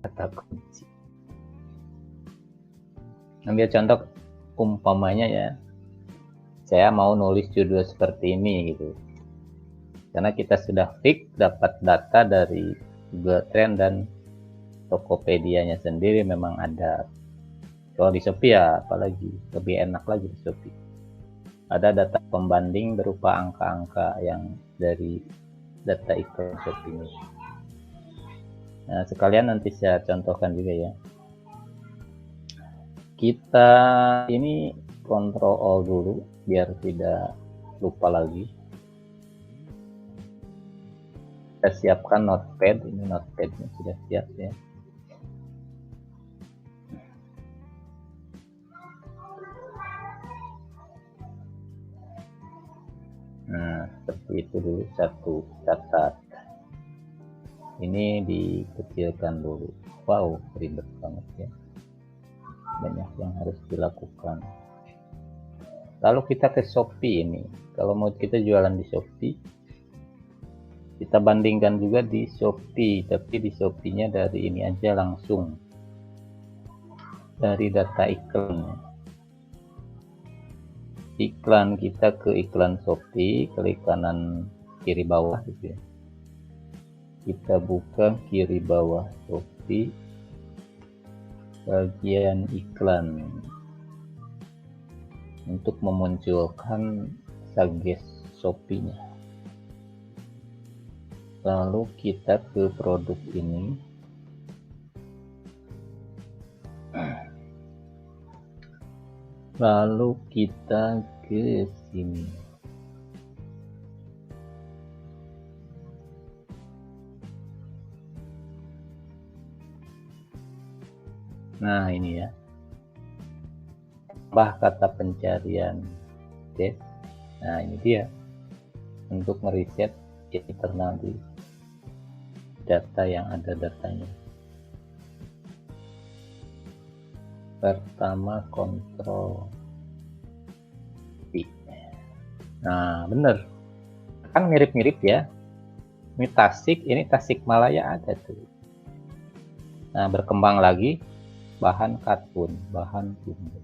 kata kunci. Ambil contoh umpamanya ya, saya mau nulis judul seperti ini gitu. Karena kita sudah fix dapat data dari Google Trend dan Tokopedia-nya sendiri memang ada. Kalau di Shopee ya apalagi lebih enak lagi di Shopee. Ada data pembanding berupa angka-angka yang dari data iklan Shopee ini. Nah, sekalian nanti saya contohkan juga ya. Kita ini Ctrl All dulu biar tidak lupa lagi. Kita siapkan notepad, ini notepadnya sudah siap ya. Nah, seperti itu dulu, satu catat. Ini dikecilkan dulu. Wow, ribet banget ya. Banyak yang harus dilakukan. Lalu kita ke Shopee ini. Kalau mau kita jualan di Shopee, kita bandingkan juga di Shopee, tapi di Shopee-nya dari ini aja langsung. Dari data iklan. Iklan kita ke iklan Shopee, klik kanan kiri bawah gitu ya. Kita buka kiri bawah Shopee, bagian iklan untuk memunculkan suggest Shopee-nya. Lalu kita ke produk ini, lalu kita ke sini. Nah ini ya, tambah kata pencarian. Oke. Nah ini dia untuk meriset internal di data yang ada datanya. Pertama kontrol V. Nah bener kan mirip-mirip ya. Ini Tasik, ini Tasikmalaya ada tuh. Nah berkembang lagi bahan katun, bahan bumbu.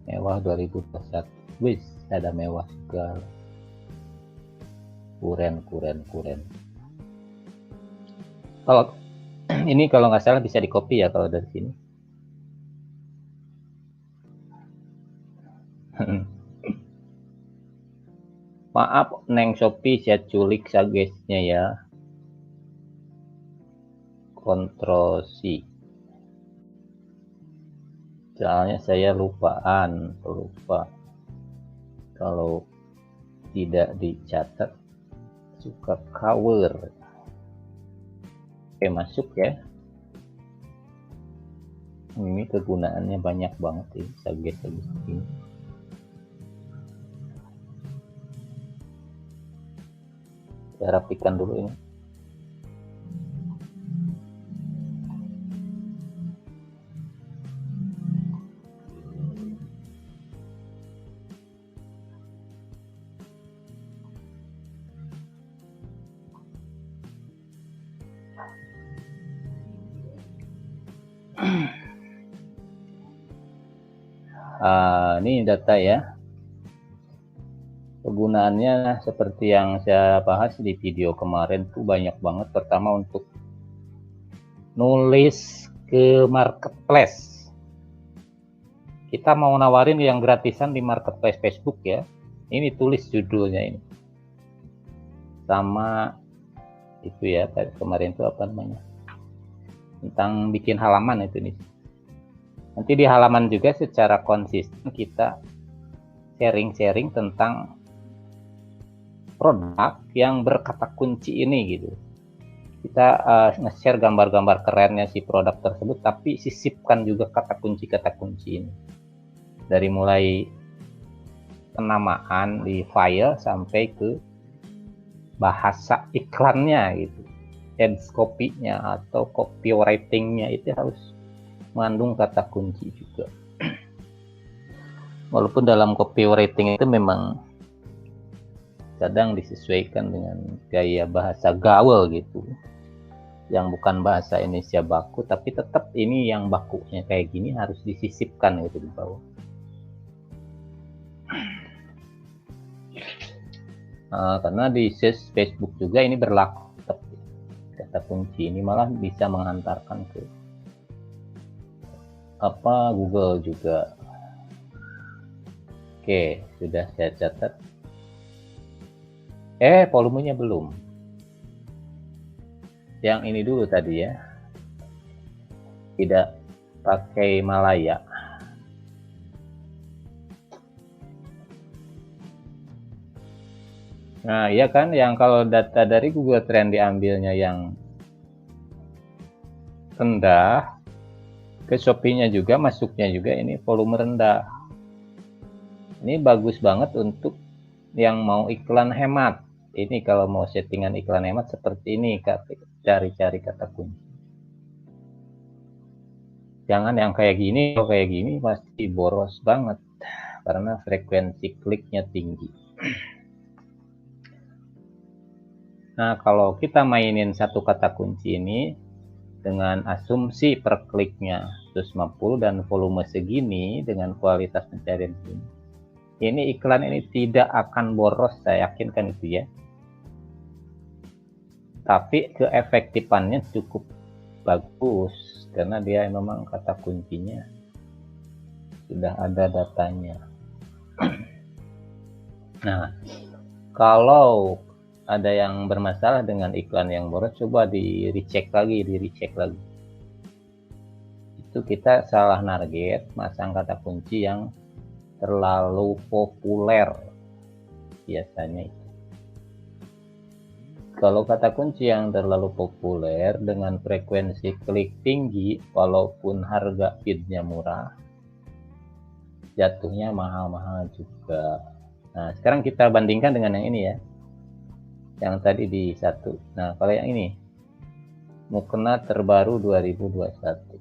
Mewah 2021. Wis ada mewah segala. Kuren. Kalau ini kalau nggak salah bisa di copy ya kalau dari sini. Maaf Neng Shopee saya culik suggestnya ya. Ctrl C. Soalnya saya lupa kalau tidak dicatat suka cover. Oke masuk ya. Ini kegunaannya banyak banget ya suggest ini. Saya rapikan dulu ini. Ini data ya. Kegunaannya seperti yang saya bahas di video kemarin tuh banyak banget. Pertama untuk nulis ke marketplace. Kita mau nawarin yang gratisan di marketplace Facebook ya. Ini tulis judulnya ini. Sama itu ya, kemarin itu apa namanya? Tentang bikin halaman itu nih. Nanti di halaman juga secara konsisten kita sharing-sharing tentang produk yang berkata kunci ini gitu. Kita nge-share gambar-gambar kerennya si produk tersebut, tapi sisipkan juga kata kunci ini. Dari mulai penamaan di file sampai ke bahasa iklannya gitu. Ads copy-nya atau copywriting-nya itu harus mengandung kata kunci juga. Walaupun dalam copywriting itu memang kadang disesuaikan dengan gaya bahasa gaul gitu. yang bukan bahasa Indonesia baku, tapi tetap ini yang bakunya kayak gini harus disisipkan gitu di bawah. Karena di search Facebook juga ini berlaku, kata kunci ini malah bisa menghantarkan ke Google juga. Oke, sudah saya catat. Volumenya belum. Yang ini dulu tadi ya, tidak pakai Malaya. Nah ya kan, yang kalau data dari Google Trend diambilnya yang rendah, ke Shopee-nya juga masuknya juga ini volume rendah. Ini bagus banget untuk yang mau iklan hemat. Ini kalau mau settingan iklan hemat seperti ini, cari-cari kata kunci. Jangan yang kayak gini, kalau kayak gini pasti boros banget karena frekuensi kliknya tinggi. Nah, kalau kita mainin satu kata kunci ini dengan asumsi per kliknya 150 dan volume segini dengan kualitas pencarian ini iklan ini tidak akan boros, saya yakinkan itu ya. Tapi keefektifannya cukup bagus karena dia memang kata kuncinya sudah ada datanya. Nah, kalau ada yang bermasalah dengan iklan yang boros, coba di recheck lagi. Itu kita salah target, masang kata kunci yang terlalu populer biasanya itu. Kalau kata kunci yang terlalu populer dengan frekuensi klik tinggi, walaupun harga feednya murah, jatuhnya mahal-mahal juga. Nah, sekarang kita bandingkan dengan yang ini ya. Yang tadi di 1. Nah, kalau yang ini, mukena terbaru 2021.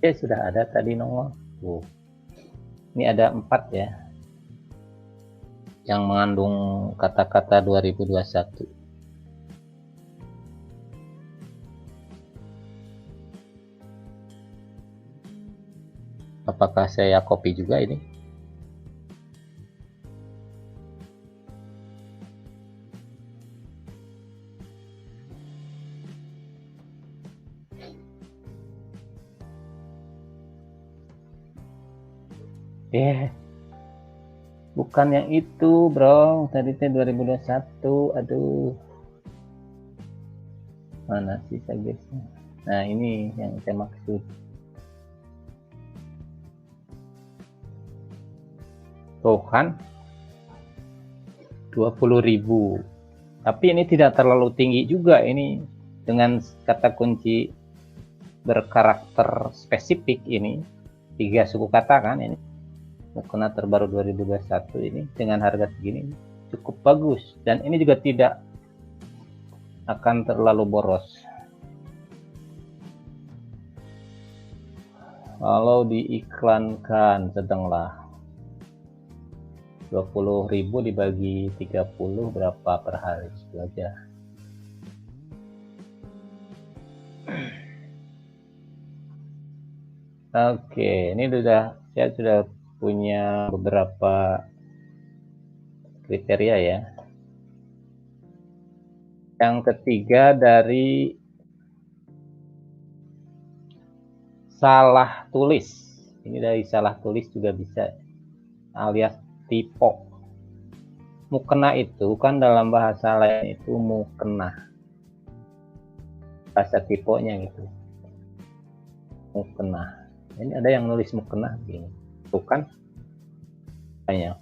Sudah ada tadi nongol. Ini ada 4 ya yang mengandung kata-kata 2021. Apakah saya copy juga ini? Bukan yang itu bro, tadi 2021. Aduh, mana sih guysnya? Nah ini yang saya maksud. Tuh kan 20.000, tapi ini tidak terlalu tinggi juga ini dengan kata kunci berkarakter spesifik ini 3 suku kata kan ini. Mukena terbaru 2021 ini dengan harga segini cukup bagus dan ini juga tidak akan terlalu boros. Kalau diiklankan sedanglah 20.000 dibagi 30 berapa per hari, itu aja. Oke, ini saya sudah punya beberapa kriteria ya. Yang ketiga dari salah tulis. Ini dari salah tulis juga bisa, alias typo. Mukena itu kan dalam bahasa lain itu mukena. Bahasa tiponya gitu. Mukena. Ini ada yang nulis mukena gini. Bukan? Banyak.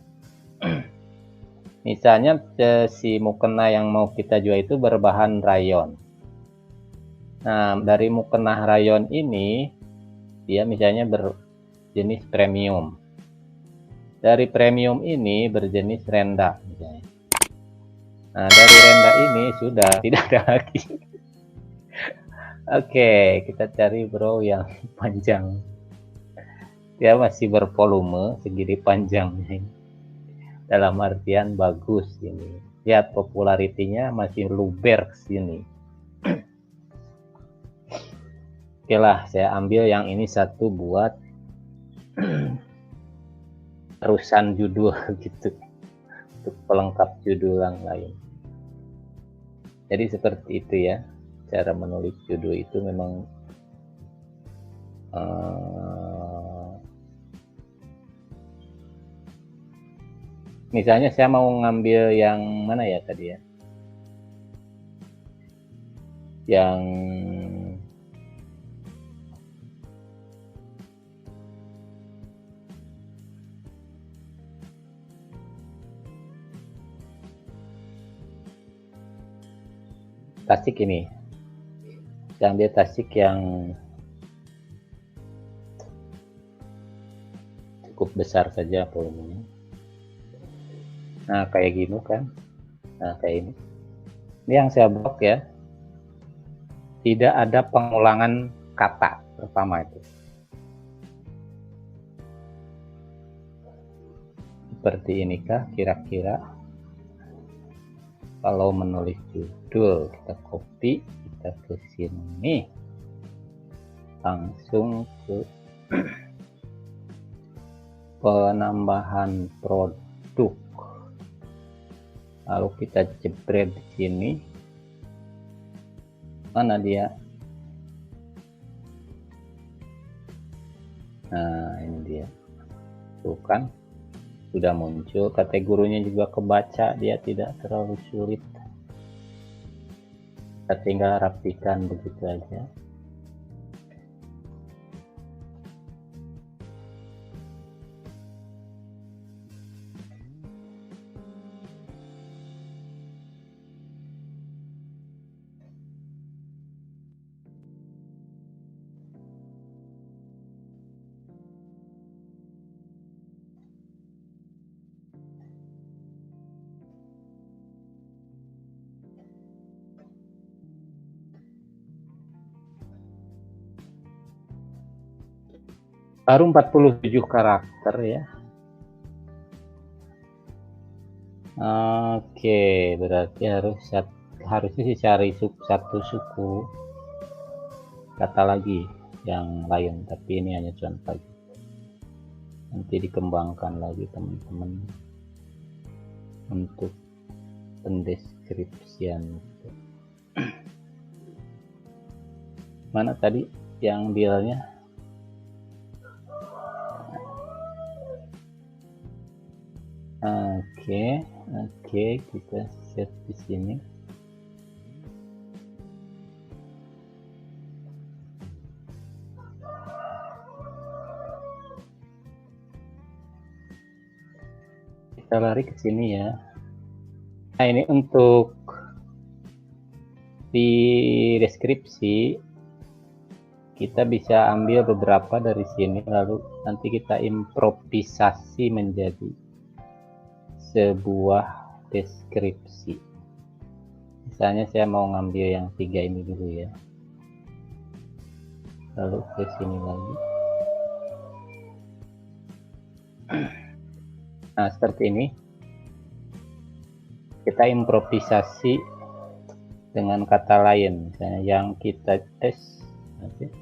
Misalnya si mukena yang mau kita jual itu berbahan rayon. Nah, dari mukena rayon ini dia misalnya berjenis premium. Dari premium ini berjenis rendah misalnya. Nah, dari renda ini sudah tidak ada lagi. Oke, kita cari bro yang panjang. Dia masih bervolume segini panjangnya. Dalam artian bagus ini. Lihat popularitinya masih luber sini. Oke lah, saya ambil yang ini satu buat terusan judul gitu. Untuk pelengkap judul yang lain. Jadi seperti itu ya. Cara menulis judul itu memang misalnya saya mau ngambil yang mana ya tadi ya? Yang Tasik ini. Saya ambil Tasik yang cukup besar saja volumenya. Nah, kayak gini kan. Nah, kayak ini. Ini yang saya blok ya. Tidak ada pengulangan kata pertama itu. Seperti inikah kira-kira? Kalau menulis judul, kita copy, kita ke sini. Langsung ke penambahan produk. Lalu kita jepret di sini. Mana dia? Nah, ini dia. Tuh kan, sudah muncul. Kategorinya juga kebaca, dia tidak terlalu sulit. Kita tinggal rapikan begitu aja. Baru 47 karakter ya. Oke, berarti harusnya sih cari satu suku kata lagi yang lain, tapi ini hanya contoh. Nanti dikembangkan lagi teman-teman untuk pendeskripsian. Mana tadi yang dealnya? Oke, kita set di sini. Kita lari ke sini ya. Nah, ini untuk di deskripsi kita bisa ambil beberapa dari sini, lalu nanti kita improvisasi menjadi sebuah deskripsi. Misalnya saya mau ngambil yang 3 ini dulu ya, lalu ke sini lagi. Nah, seperti ini kita improvisasi dengan kata lain, misalnya yang kita tes nanti.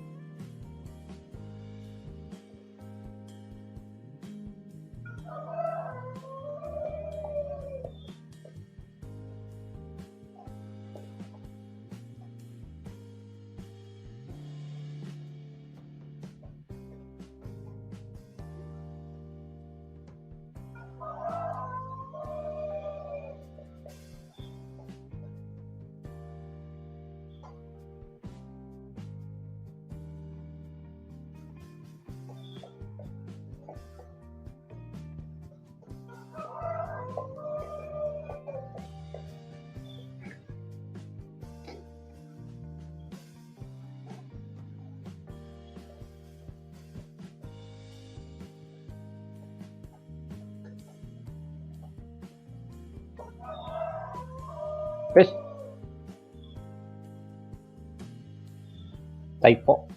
typo.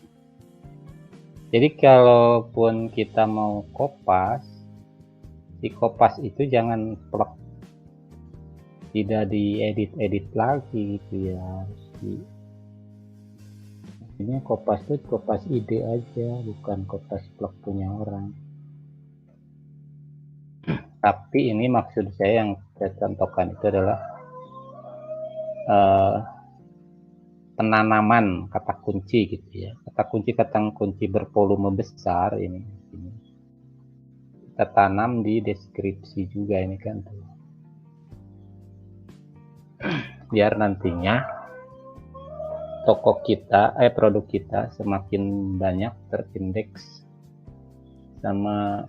Jadi kalaupun kita mau kopas, di kopas itu jangan plek, tidak diedit lagi gitu ya. Harus ini kopas itu kopas ide aja, bukan kopas plek punya orang. Tapi ini maksud saya yang saya contohkan itu adalah penanaman kata kunci gitu ya. Kata kunci bervolume besar ini kita tanam di deskripsi juga ini kan tuh. Biar nantinya toko kita, produk kita semakin banyak terindeks sama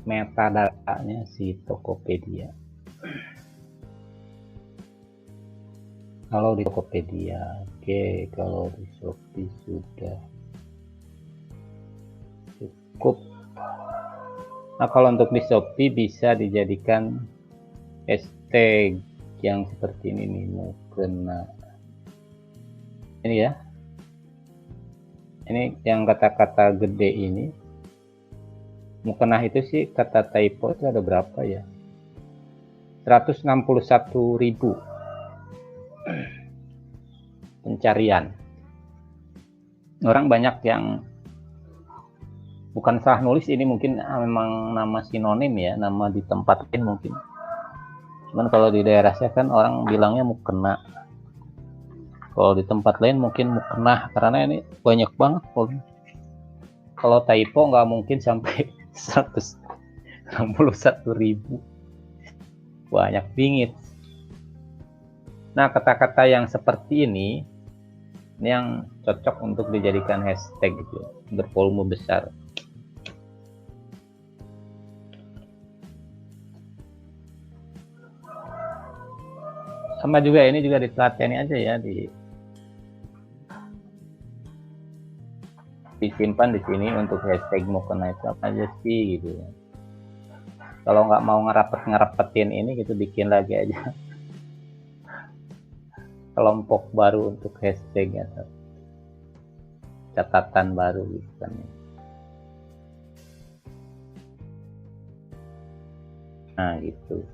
metadatanya si Tokopedia. Kalau di Tokopedia, oke. Kalau di Shopee sudah cukup. Nah, kalau untuk di Shopee bisa dijadikan hashtag yang seperti ini nih, mau kena ini ya. Ini yang kata-kata gede ini. Mau kena itu sih kata typo itu ada berapa ya? 161.000 pencarian. Orang banyak yang bukan salah nulis, ini mungkin memang nama sinonim ya, nama ditempatin mungkin. Cuman kalau di daerah saya kan orang bilangnya mukena. Kalau di tempat lain mungkin mukena, karena ini banyak banget. Kalau typo nggak mungkin sampai 161.000. Banyak bingit. Nah, kata-kata yang seperti ini yang cocok untuk dijadikan hashtag gitu, bervolume besar. Sama juga ini juga ditelateni aja ya, disimpan di sini untuk hashtag mau kena itu apa aja sih gitu ya. Kalau nggak mau ngerapetin ini gitu, bikin lagi aja kelompok baru untuk hashtag atau catatan baru gitu kan. Nah gitu.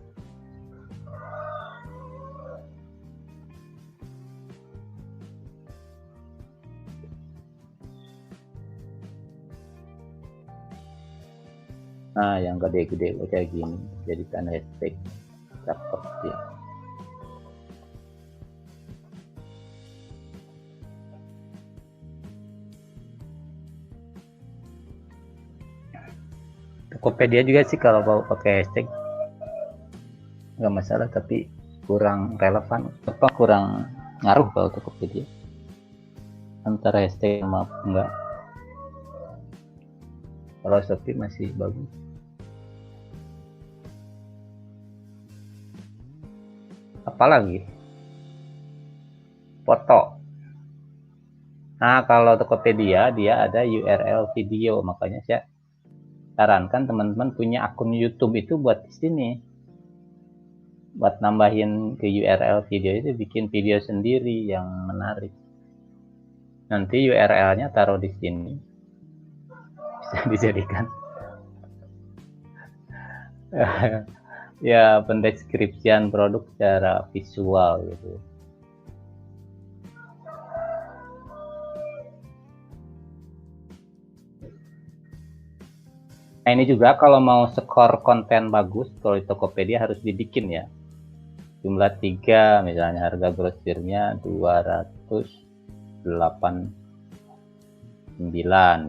Nah yang gede-gede kayak gini jadikan hashtag, cakep ya. Tokopedia juga sih kalau mau pakai hashtag nggak masalah, tapi kurang relevan apa kurang ngaruh kalau Tokopedia antara hashtag sama enggak. Kalau Shopee masih bagus. Apalagi foto. Nah kalau Tokopedia dia ada URL video, makanya saya sarankan teman-teman punya akun YouTube itu buat di sini, buat nambahin ke URL video itu, bikin video sendiri yang menarik. Nanti URL-nya taruh di sini, bisa dijadikan ya pendeskripsian produk secara visual gitu. Nah ini juga kalau mau skor konten bagus, kalau di Tokopedia harus dibikin ya. Jumlah 3, misalnya harga grosirnya 289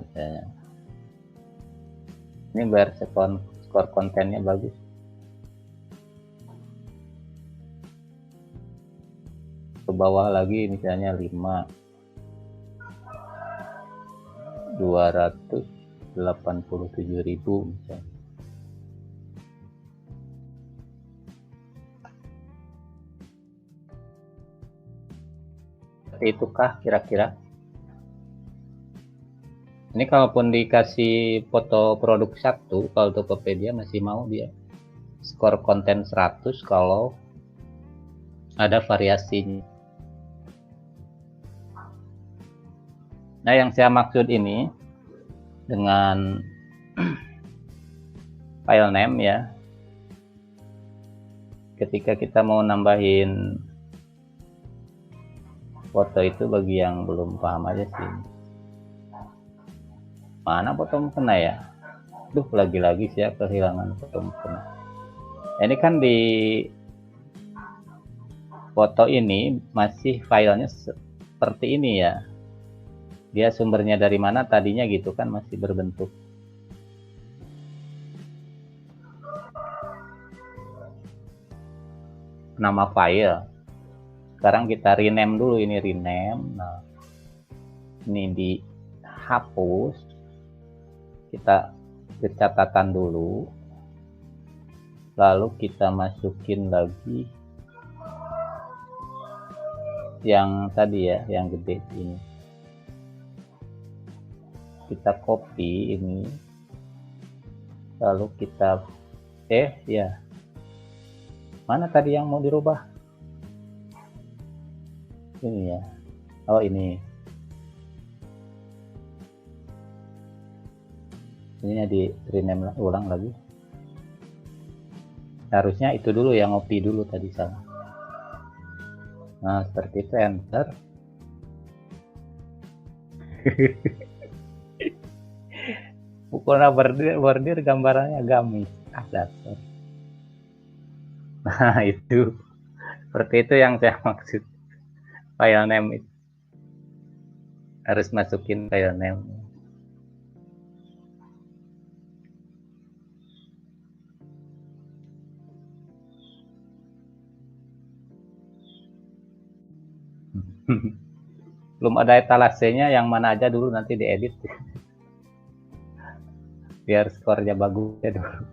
misalnya. Ini biar skor kontennya bagus. Ke bawah lagi misalnya 5, 287.000 misalnya. Seperti itukah kira-kira? Ini kalaupun dikasih foto produk 1, kalau Tokopedia masih mau dia skor konten 100 kalau ada variasinya. Nah, yang saya maksud ini dengan file name ya, ketika kita mau nambahin foto itu, bagi yang belum paham aja sih. Mana foto mukena ya? Duh, lagi-lagi saya kehilangan foto mukena. Ini kan di foto ini masih filenya seperti ini ya. Dia sumbernya dari mana tadinya gitu kan, masih berbentuk nama file. Sekarang kita rename dulu, ini rename. Nah, ini dihapus, kita ke catatan dulu, lalu kita masukin lagi yang tadi ya, yang gede ini. Kita copy ini, lalu kita ya, mana tadi yang mau dirubah? Ini ya, oh ini di rename ulang lagi. Harusnya itu dulu yang copy dulu, tadi salah. Nah, seperti itu, enter. Pokoknya bordir gambarannya gamis. Dasar. Nah, itu seperti itu yang saya maksud. File name itu harus masukin file name. Belum ada etalasenya, yang mana aja dulu, nanti diedit biar skornya bagus ya dulu.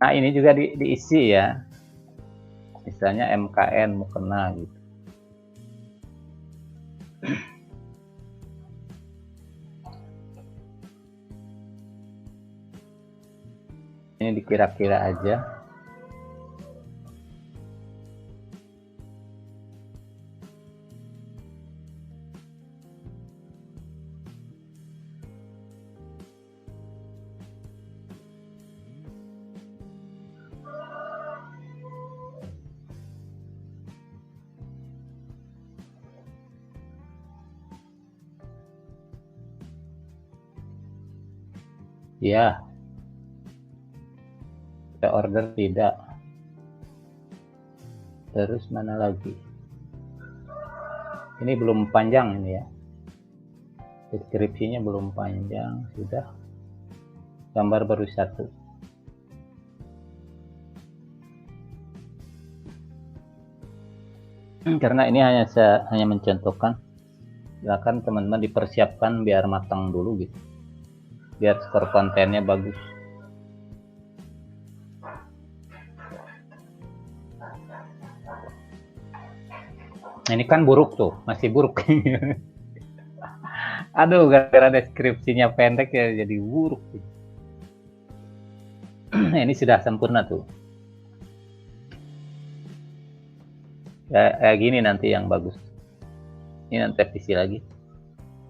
Nah, ini juga diisi ya, misalnya MKN mukena gitu. Ini dikira-kira aja. Ya, kita order tidak. Terus mana lagi? Ini belum panjang ini ya. Deskripsinya belum panjang, sudah. Gambar baru satu. Karena ini hanya mencontohkan. Silakan teman-teman dipersiapkan biar matang dulu gitu. Biar skor kontennya bagus. Ini kan buruk tuh, masih buruk. Aduh, gara-gara deskripsinya pendek ya jadi buruk. Ini sudah sempurna tuh. Ya gini nanti yang bagus. Ini nanti revisi lagi.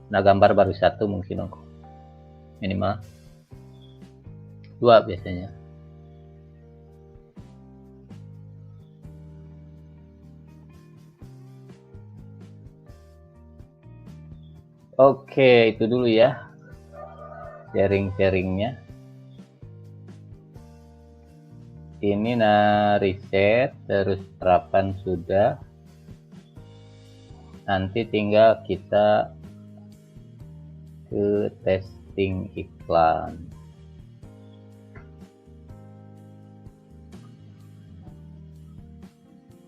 Nah, gambar baru satu mungkin aku. Minimal 2 biasanya. Oke, itu dulu ya sharing-sharingnya. Ini riset, terus terapan sudah. Nanti tinggal kita ke testing iklan.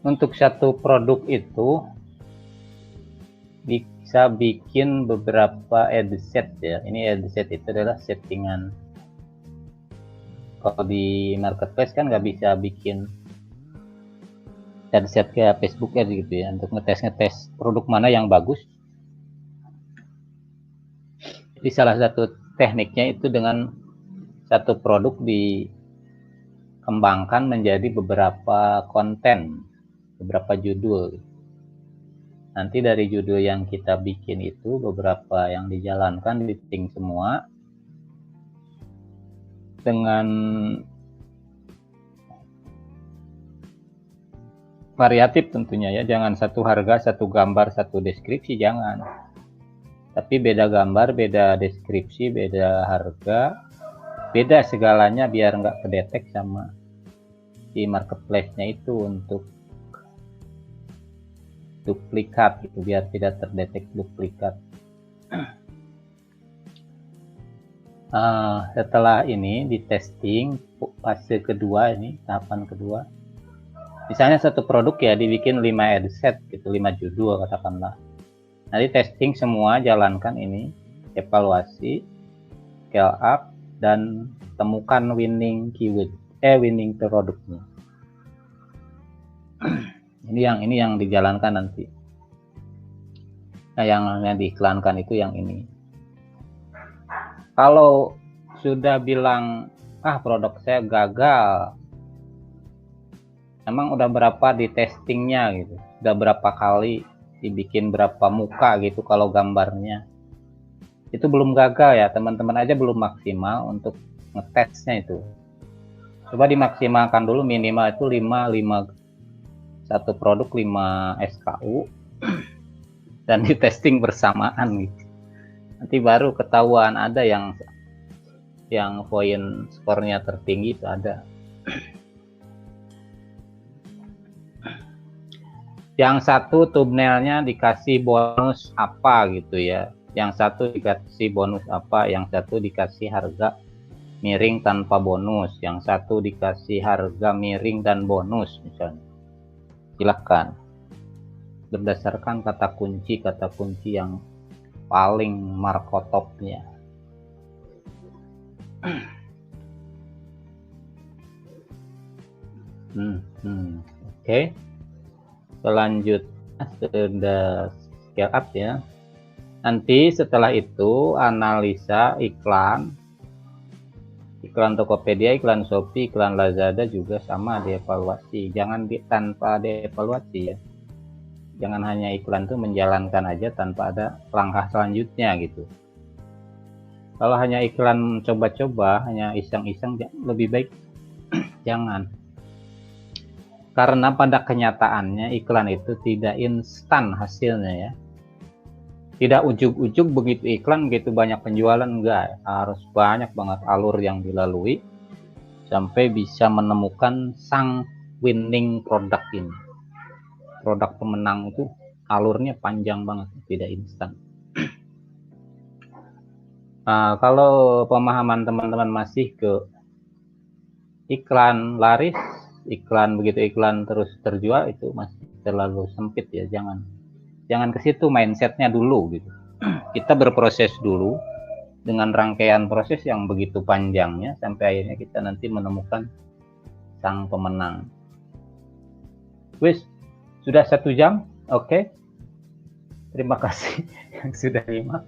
Untuk satu produk itu bisa bikin beberapa ad set ya. Ini ad set itu adalah settingan. Kalau di marketplace kan nggak bisa bikin ad set kayak Facebook Ads gitu ya, untuk ngetes produk mana yang bagus. Jadi salah satu tekniknya itu dengan satu produk dikembangkan menjadi beberapa konten. beberapa judul. Nanti dari judul yang kita bikin itu beberapa yang dijalankan di setting semua dengan variatif tentunya ya, jangan satu harga, satu gambar, satu deskripsi, jangan. Tapi beda gambar, beda deskripsi, beda harga, beda segalanya biar nggak kedetek sama di marketplace-nya itu untuk duplikat gitu, biar tidak terdetek duplikat. Setelah ini di testing fase kedua, ini tahapan kedua, misalnya satu produk ya dibikin 5 ad set gitu, 5 judul katakanlah. Nanti testing semua, jalankan ini, evaluasi, scale up, dan temukan winning keyword, winning produknya. Ini yang dijalankan nanti. Nah, yang diiklankan itu yang ini. Kalau sudah bilang, produk saya gagal, emang udah berapa di testingnya gitu, udah berapa kali dibikin berapa muka gitu, kalau gambarnya itu belum gagal ya, teman-teman aja belum maksimal untuk ngetesnya itu. Coba dimaksimalkan dulu, minimal itu 5 satu produk 5 SKU dan di testing bersamaan gitu. Nanti baru ketahuan ada yang poin skornya tertinggi itu ada. Yang satu thumbnailnya dikasih bonus apa gitu ya, yang satu dikasih bonus apa, yang satu dikasih harga miring tanpa bonus, yang satu dikasih harga miring dan bonus misalnya. Silahkan berdasarkan kata kunci yang paling markotopnya. Oke. Selanjutnya sudah scale up ya. Nanti setelah itu analisa iklan Tokopedia, iklan Shopee, iklan Lazada juga sama dievaluasi. Jangan tanpa dievaluasi ya. Jangan hanya iklan tuh menjalankan aja tanpa ada langkah selanjutnya gitu. Kalau hanya iklan coba-coba, hanya iseng-iseng, lebih baik jangan. Karena pada kenyataannya iklan itu tidak instan hasilnya ya. Tidak ujuk-ujuk begitu iklan begitu banyak penjualan, enggak. Harus banyak banget alur yang dilalui sampai bisa menemukan sang winning product ini. Produk pemenang itu alurnya panjang banget, tidak instan. Nah, kalau pemahaman teman-teman masih ke iklan laris, iklan begitu iklan terus terjual, itu masih terlalu sempit ya. Jangan ke situ mindsetnya dulu gitu. Kita berproses dulu dengan rangkaian proses yang begitu panjangnya sampai akhirnya kita nanti menemukan sang pemenang. Wis, sudah 1 jam, oke. Terima kasih yang sudah nyimak.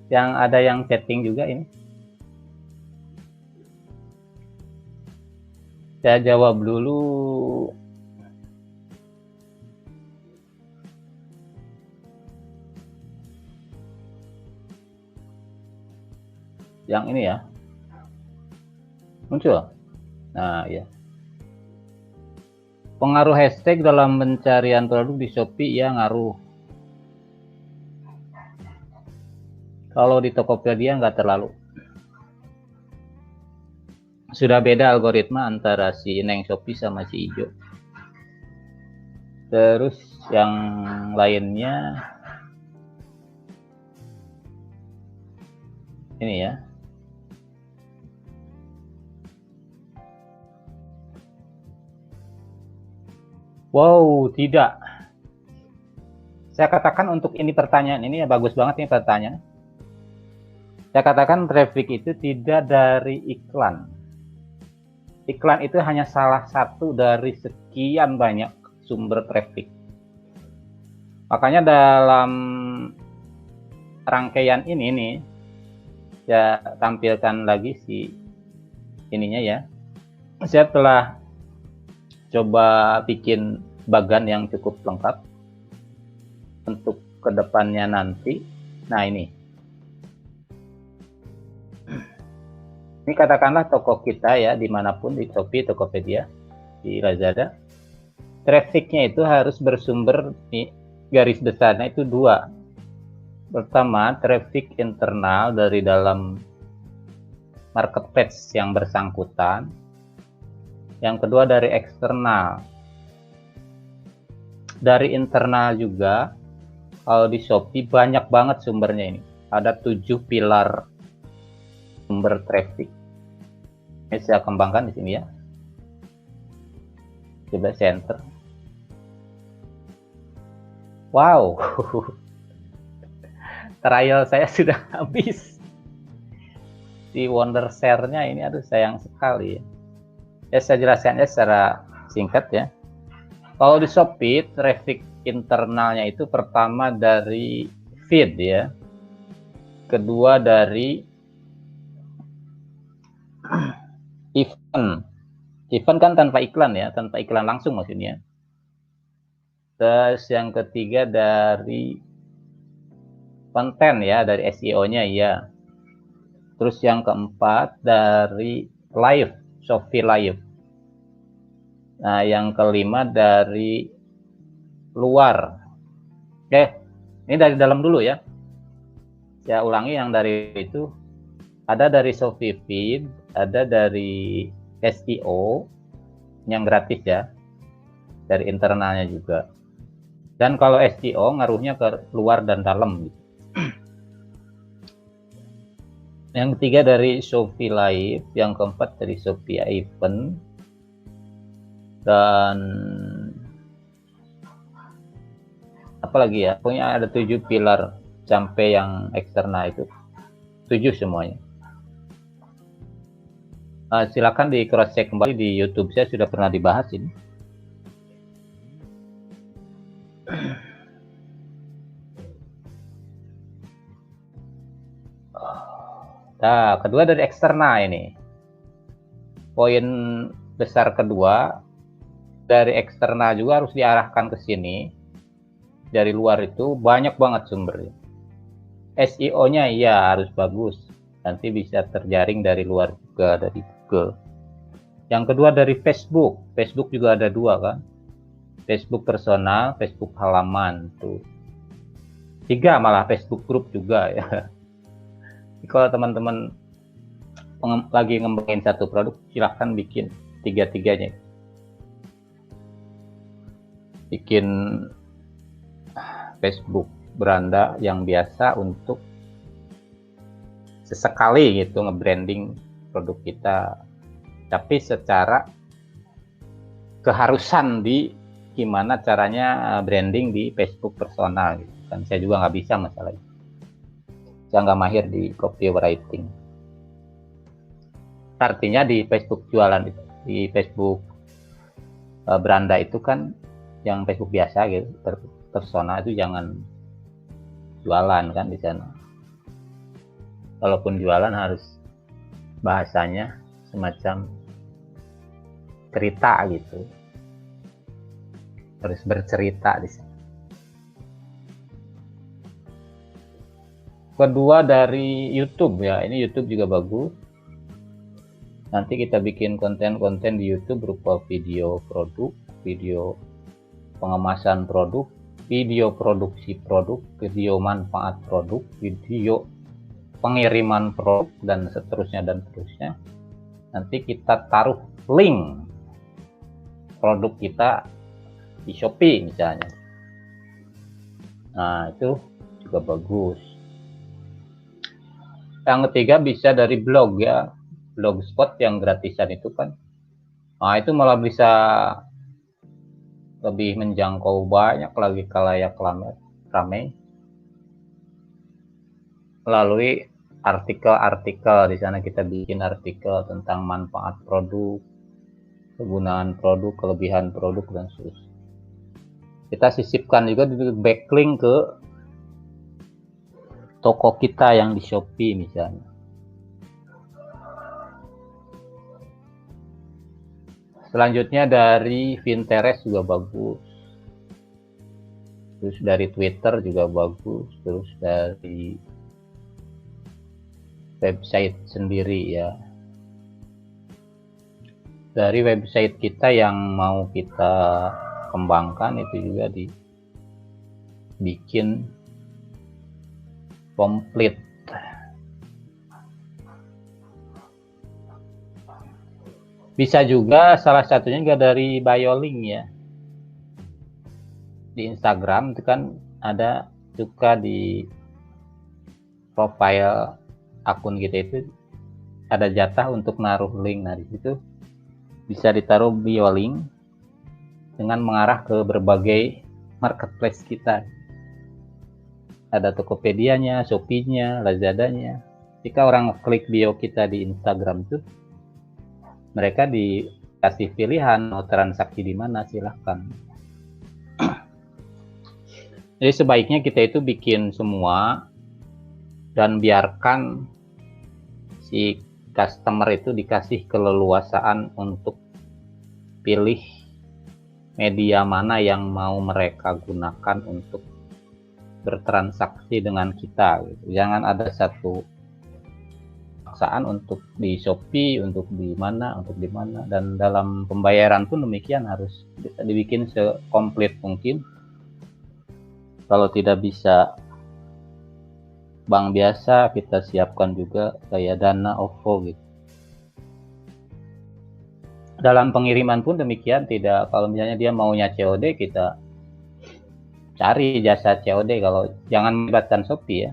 Yang ada yang chatting juga ini. Saya jawab dulu. Yang ini ya. Muncul. Nah, ya. Pengaruh hashtag dalam pencarian produk di Shopee ya, ngaruh. Kalau di Tokopedia nggak terlalu. Sudah beda algoritma antara si Neng Shopee sama si Ijo. Terus yang lainnya ini ya. Wow, tidak. Saya katakan untuk ini pertanyaan ini ya, bagus banget ini pertanyaan. Saya katakan traffic itu tidak dari iklan. Iklan itu hanya salah satu dari sekian banyak sumber traffic. Makanya dalam rangkaian ini nih, saya tampilkan lagi si ininya ya. Saya telah coba bikin bagan yang cukup lengkap untuk kedepannya nanti. Nah ini katakanlah toko kita ya, dimanapun, di Shopee, Tokopedia, di Lazada, trafficnya itu harus bersumber, nih, garis besarnya itu dua. Pertama, traffic internal dari dalam marketplace yang bersangkutan. Yang kedua dari eksternal. Dari internal juga, kalau di Shopee banyak banget sumbernya ini. Ada 7 pilar sumber traffic. Ini saya kembangkan di sini ya. Coba center. Wow. Trial saya sudah habis. Si Wondershare-nya ini aduh sayang sekali ya. Ya saya jelaskannya secara singkat ya. Kalau di Shopee, traffic internalnya itu pertama dari feed ya. Kedua dari event. Event kan tanpa iklan ya, tanpa iklan langsung maksudnya. Terus yang ketiga dari konten ya, dari SEO-nya ya. Terus yang keempat dari live, Shopee Live. Nah, yang kelima dari luar. Oke, ini dari dalam dulu ya. Saya ulangi, yang dari itu ada dari Shopee Feed, ada dari SEO yang gratis ya, dari internalnya juga. Dan kalau SEO ngaruhnya ke luar dan dalam gitu. Yang ketiga dari Shopee Live, yang keempat dari Shopee Event, dan apa lagi ya, pokoknya ada 7 pilar sampai yang eksternal itu 7 semuanya. Silakan di cross check kembali di YouTube, saya sudah pernah dibahas ini. Nah, kedua dari eksternal ini. Poin besar kedua, dari eksternal juga harus diarahkan ke sini. Dari luar itu banyak banget sumbernya. SEO-nya iya harus bagus. Nanti bisa terjaring dari luar juga, dari Google. Yang kedua dari Facebook. Facebook juga ada dua kan. Facebook personal, Facebook halaman tuh. 3 malah, Facebook group juga ya. Kalau teman-teman lagi ngembangin satu produk, silahkan bikin 3-3-nya. Bikin Facebook beranda yang biasa untuk sesekali gitu nge-branding produk kita, tapi secara keharusan di gimana caranya branding di Facebook personal gitu kan. Saya juga nggak bisa masalah itu. Saya nggak mahir di copywriting. Artinya di Facebook jualan itu, di Facebook beranda itu kan, yang Facebook biasa gitu, personal itu jangan jualan kan di sana. Kalaupun jualan harus bahasanya semacam cerita gitu, harus bercerita di sana. Kedua dari YouTube ya, ini YouTube juga bagus. Nanti kita bikin konten-konten di YouTube berupa video produk, video pengemasan produk, video produksi produk, video manfaat produk, video pengiriman produk, dan seterusnya dan seterusnya. Nanti kita taruh link produk kita di Shopee misalnya. Nah, itu juga bagus. Yang ketiga bisa dari blog ya, blogspot yang gratisan itu kan. Nah, itu malah bisa lebih menjangkau banyak lagi khalayak ramai melalui artikel-artikel. Di sana kita bikin artikel tentang manfaat produk, kegunaan produk, kelebihan produk, dan seterusnya. Kita sisipkan juga di backlink ke toko kita yang di Shopee misalnya. Selanjutnya dari Pinterest juga bagus. terus dari Twitter juga bagus, terus dari website sendiri ya, dari website kita yang mau kita kembangkan itu juga dibikin komplit. Bisa juga salah satunya juga dari BioLink ya, di Instagram itu kan ada suka di profile akun kita itu ada jatah untuk naruh link. Nah di situ bisa ditaruh BioLink dengan mengarah ke berbagai marketplace kita. Ada Tokopedia-nya, Shopee-nya, Lazada-nya. Jika orang klik bio kita di Instagram itu, mereka dikasih pilihan mau transaksi di mana, silahkan. Jadi sebaiknya kita itu bikin semua dan biarkan si customer itu dikasih keleluasaan untuk pilih media mana yang mau mereka gunakan untuk bertransaksi dengan kita. Jangan ada satu paksaan untuk di Shopee, untuk di mana, dan dalam pembayaran pun demikian, harus dibikin sekomplit mungkin. Kalau tidak bisa bank biasa, kita siapkan juga kayak Dana, OVO gitu. Dalam pengiriman pun demikian, tidak, kalau misalnya dia maunya COD, kita cari jasa COD, kalau jangan melibatkan Shopee ya.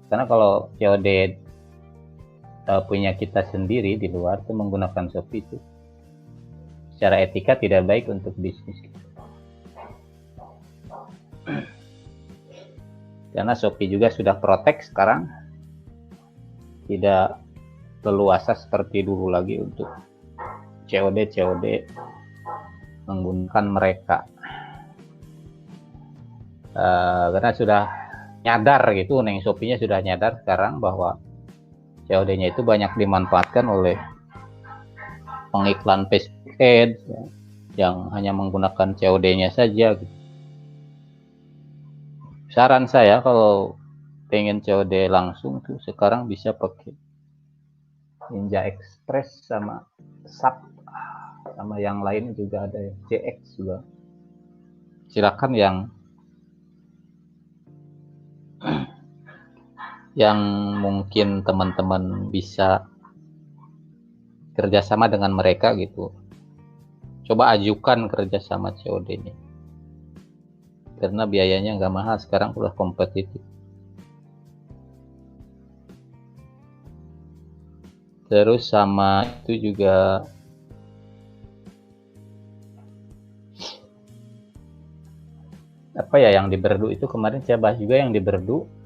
Karena kalau COD punya kita sendiri di luar itu menggunakan Shopee itu secara etika tidak baik untuk bisnis. Karena Shopee juga sudah protek sekarang, tidak leluasa seperti dulu lagi untuk COD menggunakan mereka. Karena sudah nyadar gitu, Neng Shopee-nya sudah nyadar sekarang bahwa COD-nya itu banyak dimanfaatkan oleh pengiklan Facebook Ads yang hanya menggunakan COD-nya saja gitu. Saran saya kalau pengen COD langsung tuh sekarang bisa pakai Ninja Express sama SAP, sama yang lain juga ada ya, CX juga. Silakan yang mungkin teman-teman bisa kerjasama dengan mereka gitu, coba ajukan kerjasama COD-nya, karena biayanya nggak mahal, sekarang udah kompetitif. Terus sama itu juga apa ya, yang di Berdu itu kemarin saya bahas juga, yang di Berdu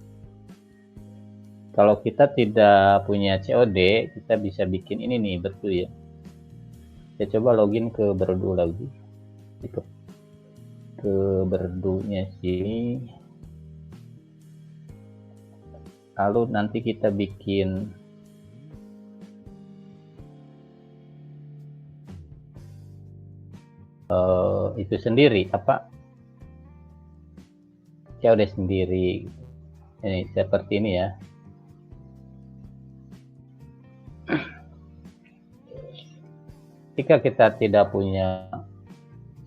kalau kita tidak punya COD, kita bisa bikin ini nih, Berdu ya. Saya coba login ke Berdu lagi, ke Berdunya sini, lalu nanti kita bikin itu sendiri, apa, COD sendiri. Ini seperti ini ya. Jika kita tidak punya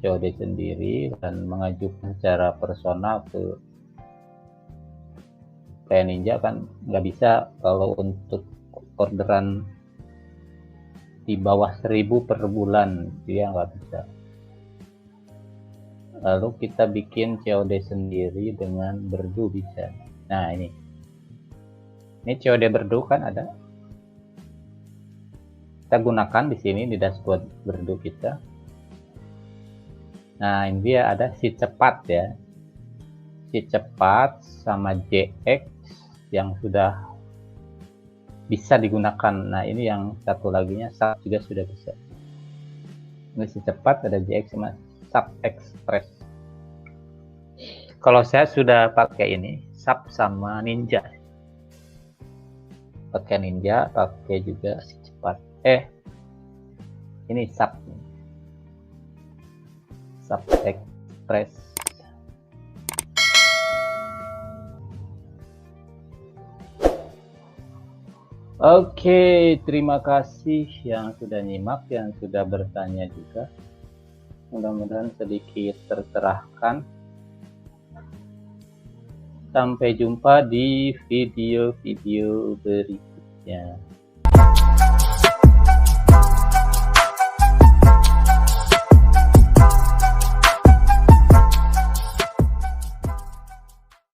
COD sendiri dan mengajukan secara personal ke kayak Ninja kan nggak bisa, kalau untuk orderan di bawah 1000 per bulan dia nggak bisa. Lalu kita bikin COD sendiri dengan Berdu bisa. Nah ini COD Berdu kan ada, kita gunakan di sini di dashboard Berdu kita. Nah ini dia ada si cepat ya, si cepat sama JX yang sudah bisa digunakan. Nah ini yang satu laginya SAP juga sudah bisa. Ini si cepat, ada JX sama SAP Express. Kalau saya sudah pakai ini SAP sama Ninja, pakai Ninja, pakai juga si cepat. Ini SAP Express. Oke, terima kasih yang sudah nyimak, yang sudah bertanya juga. Mudah-mudahan sedikit tercerahkan. Sampai jumpa di video-video berikutnya.